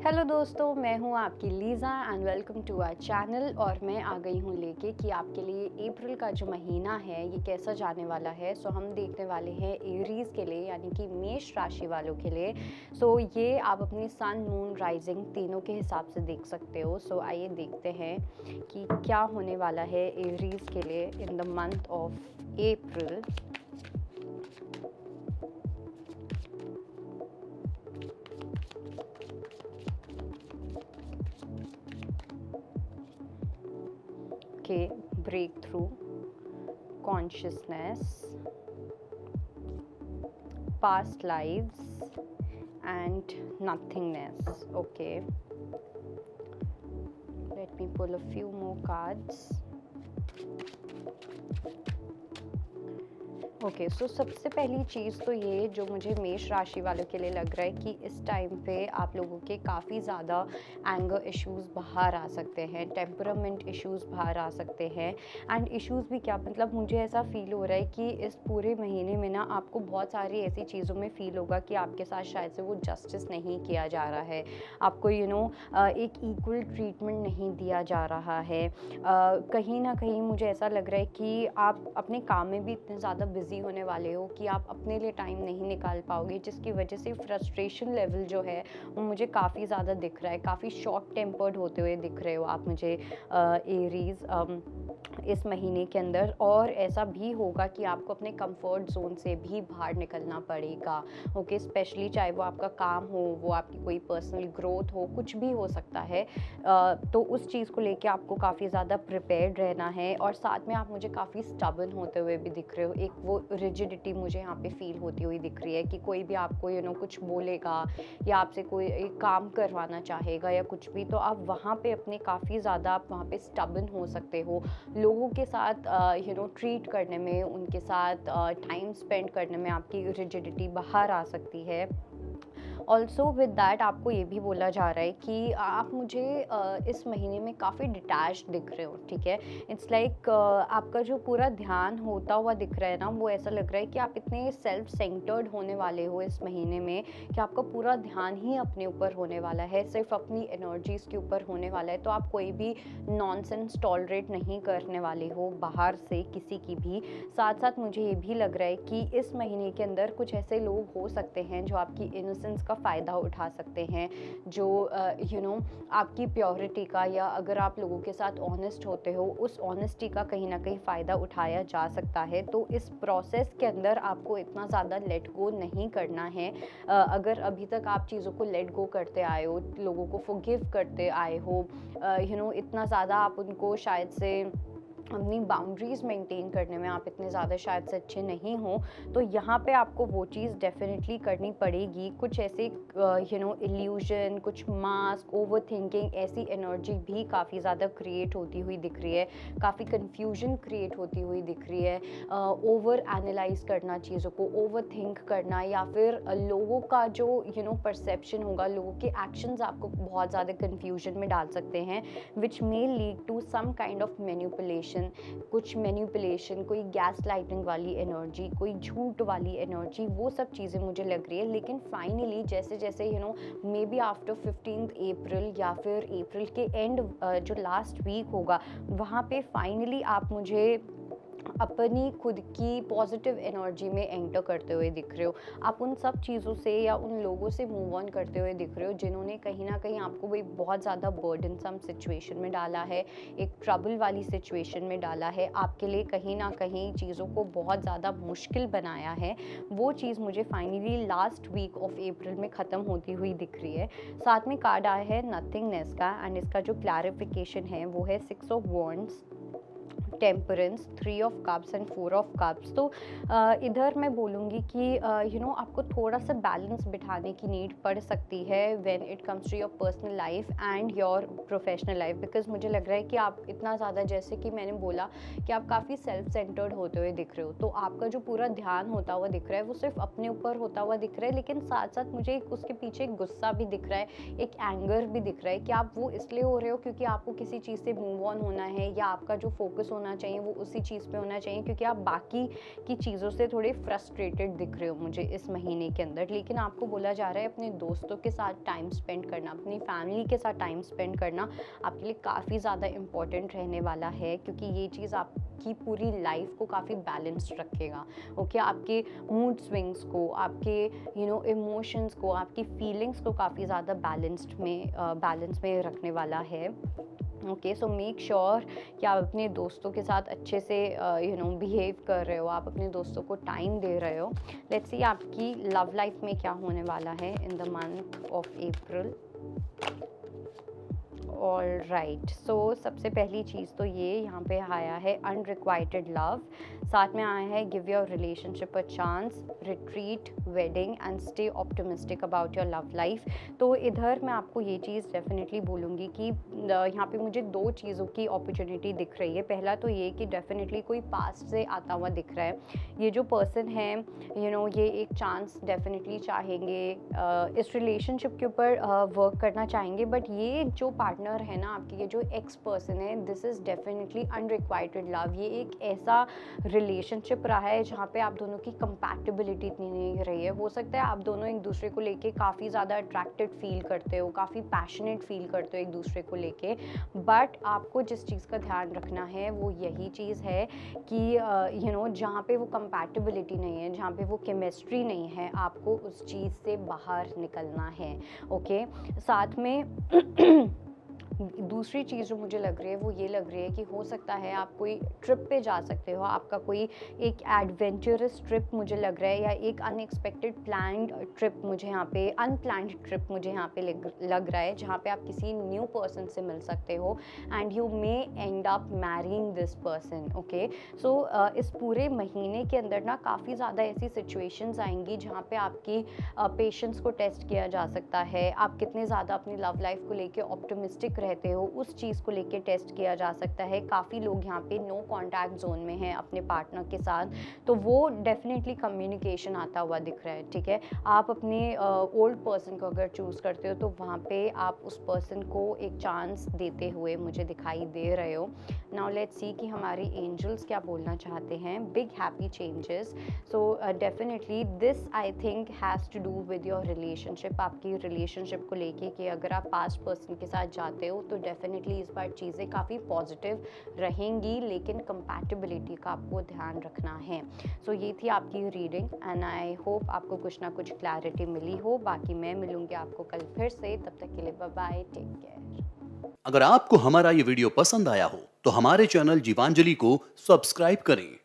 Hello दोस्तों, मैं हूं आपकी Liza and welcome to our channel. और मैं आ गई हूं लेके कि आपके लिए अप्रैल का जो महीना है ये कैसा जाने वाला है। सो हम देखने वाले हैं एरीज़ के लिए, यानी कि मेष राशि वालों के लिए। सो ये आप अपनी सन मून राइजिंग तीनों के हिसाब से देख सकते हो। सो आइए देखते हैं कि क्या होने वाला है एरीज़ के लिए in the month of April. के breakthrough consciousness, past lives, and nothingness. Okay, let me pull a few more cards. Okay, so सबसे पहली चीज़ तो ये जो मुझे मेष राशि वालों के लिए लग रहा है कि इस टाइम पे आप लोगों के काफ़ी ज़्यादा एंगर इश्यूज़ बाहर आ सकते हैं, टेम्परामेंट इश्यूज़ बाहर आ सकते हैं। एंड इश्यूज़ भी क्या, मतलब मुझे ऐसा फील हो रहा है कि इस पूरे महीने में ना आपको बहुत सारी ऐसी चीज़ों में फ़ील होगा कि आपके साथ शायद से वो जस्टिस नहीं किया जा रहा है, आपको एक इक्वल ट्रीटमेंट नहीं दिया जा रहा है। कहीं ना कहीं मुझे ऐसा लग रहा है कि आप अपने काम में भी इतने ज़्यादा बिजी होने वाले हो कि आप अपने लिए टाइम नहीं निकाल पाओगे, जिसकी वजह से फ्रस्ट्रेशन लेवल जो है वो मुझे काफ़ी ज़्यादा दिख रहा है। काफ़ी शॉर्ट टेम्पर्ड होते हुए दिख रहे हो आप मुझे एरीज इस महीने के अंदर। और ऐसा भी होगा कि आपको अपने कंफर्ट जोन से भी बाहर निकलना पड़ेगा। ओके, स्पेशली चाहे वो आपका काम हो, वो आपकी कोई पर्सनल ग्रोथ हो, कुछ भी हो सकता है। तो उस चीज़ को लेके आपको काफ़ी ज़्यादा प्रिपेयर्ड रहना है। और साथ में आप मुझे काफ़ी स्टबर्न होते हुए भी दिख रहे हो। एक वो रिजिडिटी मुझे यहाँ पे फील होती हुई दिख रही है कि कोई भी आपको कुछ बोलेगा या आपसे कोई एक काम करवाना चाहेगा या कुछ भी, तो आप वहाँ पे अपने काफ़ी ज़्यादा आप वहाँ पे स्टबर्न हो सकते हो। लोगों के साथ ट्रीट करने में, उनके साथ टाइम स्पेंड करने में आपकी रिजिडिटी बाहर आ सकती है। ऑल्सो विद दैट आपको ये भी बोला जा रहा है कि आप मुझे इस महीने में काफ़ी डिटैच्ड दिख रहे हो। ठीक है, इट्स लाइक आपका जो पूरा ध्यान होता हुआ दिख रहा है ना, वो ऐसा लग रहा है कि आप इतने सेल्फ सेंटर्ड होने वाले हो इस महीने में कि आपका पूरा ध्यान ही अपने ऊपर होने वाला है, सिर्फ अपनी एनर्जीज़ के ऊपर होने वाला है। तो आप कोई भी नॉनसेंस टॉलरेट नहीं करने वाले हो बाहर से किसी की भी। साथ साथ मुझे ये भी लग रहा है कि इस महीने के अंदर कुछ ऐसे लोग हो सकते हैं जो आपकी इनोसेंस का फ़ायदा उठा सकते हैं, जो आपकी प्योरिटी का, या अगर आप लोगों के साथ ऑनेस्ट होते हो, उस ऑनेस्टी का कहीं ना कहीं फ़ायदा उठाया जा सकता है। तो इस प्रोसेस के अंदर आपको इतना ज़्यादा लेट गो नहीं करना है। अगर अभी तक आप चीज़ों को लेट गो करते आए हो, लोगों को फॉरगिव करते आए हो, इतना ज़्यादा आप उनको शायद से अपनी बाउंड्रीज़ मेंटेन करने में आप इतने ज़्यादा शायद से अच्छे नहीं हो, तो यहाँ पे आपको वो चीज़ डेफिनेटली करनी पड़ेगी। कुछ ऐसे इल्यूजन, कुछ मास्क, ओवर थिंकिंग, ऐसी एनर्जी भी काफ़ी ज़्यादा क्रिएट होती हुई दिख रही है। काफ़ी कन्फ्यूजन क्रिएट होती हुई दिख रही है। ओवर एनालाइज करना, चीज़ों को ओवर थिंक करना, या फिर लोगों का जो परसेप्शन होगा, लोगों के एक्शंस आपको बहुत ज़्यादा कन्फ्यूजन में डाल सकते हैं, which may lead to some kind of manipulation. कुछ मैनिपुलेशन, कोई गैस लाइटिंग वाली एनर्जी, कोई झूठ वाली एनर्जी, वो सब चीज़ें मुझे लग रही है। लेकिन फाइनली जैसे जैसे मे बी आफ्टर 15th अप्रैल या फिर अप्रैल के एंड, जो लास्ट वीक होगा, वहाँ पे फाइनली आप मुझे अपनी खुद की पॉजिटिव एनर्जी में एंटर करते हुए दिख रहे हो। आप उन सब चीज़ों से या उन लोगों से मूव ऑन करते हुए दिख रहे हो जिन्होंने कहीं ना कहीं आपको भी बहुत ज़्यादा बर्डनसम सिचुएशन में डाला है, एक ट्रबल वाली सिचुएशन में डाला है, आपके लिए कहीं ना कहीं चीज़ों को बहुत ज़्यादा मुश्किल बनाया है। वो चीज़ मुझे finally last week of April में ख़त्म होती हुई दिख रही है। साथ में कार्ड आया है नथिंगनेस का, एंड इसका जो क्लैरिफिकेशन है वो है 6 of wands, temperance, 3 of cups and 4 of cups. तो इधर मैं बोलूँगी कि आपको थोड़ा सा बैलेंस बिठाने की नीड पड़ सकती है when it comes to your personal life and your professional life. Because मुझे लग रहा है कि आप इतना ज़्यादा, जैसे कि मैंने बोला कि आप काफ़ी सेल्फ सेंटर्ड होते हुए दिख रहे हो, तो आपका जो पूरा ध्यान होता हुआ दिख रहा है वो सिर्फ अपने ऊपर होता हुआ दिख रहा है। लेकिन साथ साथ मुझे उसके पीछे एक गुस्सा भी दिख रहा है, एक एंगर भी दिख रहा है कि आप वो इसलिए हो रहे हो क्योंकि आपको किसी चीज़ से मूव ऑन होना है, या आपका जो फोकस होना होना चाहिए वो उसी चीज़ पे होना चाहिए, क्योंकि आप बाकी की चीज़ों से थोड़े फ्रस्ट्रेटेड दिख रहे हो मुझे इस महीने के अंदर। लेकिन आपको बोला जा रहा है अपने दोस्तों के साथ टाइम स्पेंड करना, अपनी फैमिली के साथ टाइम स्पेंड करना आपके लिए काफ़ी ज़्यादा इम्पॉर्टेंट रहने वाला है, क्योंकि ये चीज़ आपकी पूरी लाइफ को काफ़ी बैलेंस्ड रखेगा। ओके, आपके मूड स्विंग्स को, आपके इमोशंस को, आपकी फीलिंग्स को काफ़ी ज़्यादा बैलेंस में रखने वाला है। ओके, सो मेक श्योर कि आप अपने दोस्तों के साथ अच्छे से बिहेव कर रहे हो, आप अपने दोस्तों को टाइम दे रहे हो। लेट्स सी आपकी लव लाइफ में क्या होने वाला है in the month of April. All right, so सबसे पहली चीज़ तो ये यहाँ पे आया है अनरिक्वाइटेड लव, साथ में आया है give your relationship a chance, retreat, wedding and stay optimistic about your love life. तो इधर मैं आपको ये चीज़ डेफिनेटली बोलूँगी कि यहाँ पे मुझे दो चीज़ों की अपॉर्चुनिटी दिख रही है। पहला तो ये कि डेफिनेटली कोई पास्ट से आता हुआ दिख रहा है। ये जो पर्सन है ये एक चांस डेफिनेटली चाहेंगे, इस रिलेशनशिप के ऊपर वर्क करना चाहेंगे, बट ये जो पार्टनर है ना आपकी, ये जो एक्स पर्सन है, this is definitely unrequited love. ये एक ऐसा रिलेशनशिप रहा है जहाँ पे आप दोनों की कंपैटिबिलिटी इतनी नहीं रही है। हो सकता है आप दोनों एक दूसरे को लेके काफ़ी ज़्यादा अट्रैक्टेड फील करते हो, काफ़ी पैशनेट फील करते हो एक दूसरे को लेके, बट आपको जिस चीज़ का ध्यान रखना है वो यही चीज़ है कि जहाँ पे वो कंपैटिबिलिटी नहीं है, जहाँ पे वो केमिस्ट्री नहीं है, आपको उस चीज़ से बाहर निकलना है। ओके, साथ में दूसरी चीज़ जो मुझे लग रही है वो ये लग रही है कि हो सकता है आप कोई ट्रिप पे जा सकते हो, आपका कोई एक एडवेंचरस ट्रिप मुझे लग रहा है, या एक अनएक्सपेक्टेड प्लान्ड ट्रिप मुझे यहाँ पे, अनप्लान्ड ट्रिप मुझे यहाँ पे लग रहा है, जहाँ पे आप किसी न्यू पर्सन से मिल सकते हो and you may end up marrying this person. Okay, so इस पूरे महीने के अंदर ना काफ़ी ज़्यादा ऐसी सिचुएशंस आएंगी जहाँ पे आपकी पेशेंस को टेस्ट किया जा सकता है, आप कितने ज़्यादा अपनी लव लाइफ को लेके ऑप्टिमिस्टिक रहते हो उस चीज़ को लेके टेस्ट किया जा सकता है। काफ़ी लोग यहाँ पे नो कॉन्टैक्ट जोन में हैं अपने पार्टनर के साथ, तो वो डेफिनेटली कम्युनिकेशन आता हुआ दिख रहा है। ठीक है, आप अपने ओल्ड पर्सन को अगर चूज़ करते हो तो वहाँ पे आप उस पर्सन को एक चांस देते हुए मुझे दिखाई दे रहे हो। नाउ लेट्स सी कि हमारे एंजल्स क्या बोलना चाहते हैं। Big happy changes, so definitely this I think has to do with your relationship, आपकी रिलेशनशिप को लेके कि अगर आप पास्ट पर्सन के साथ जाते हो तो डेफिनेटली इस बार चीज़ें काफ़ी पॉजिटिव रहेंगी, लेकिन कंपैटिबिलिटी का आपको ध्यान रखना है। सो ये थी आपकी रीडिंग एंड आई होप आपको कुछ ना कुछ क्लैरिटी मिली हो। बाकी मैं मिलूंगी आपको कल फिर से, तब तक के लिए बाय बाय, टेक केयर। अगर आपको हमारा ये वीडियो पसंद आया हो तो हमारे चैनल जीवांजलि को सब्सक्राइब करें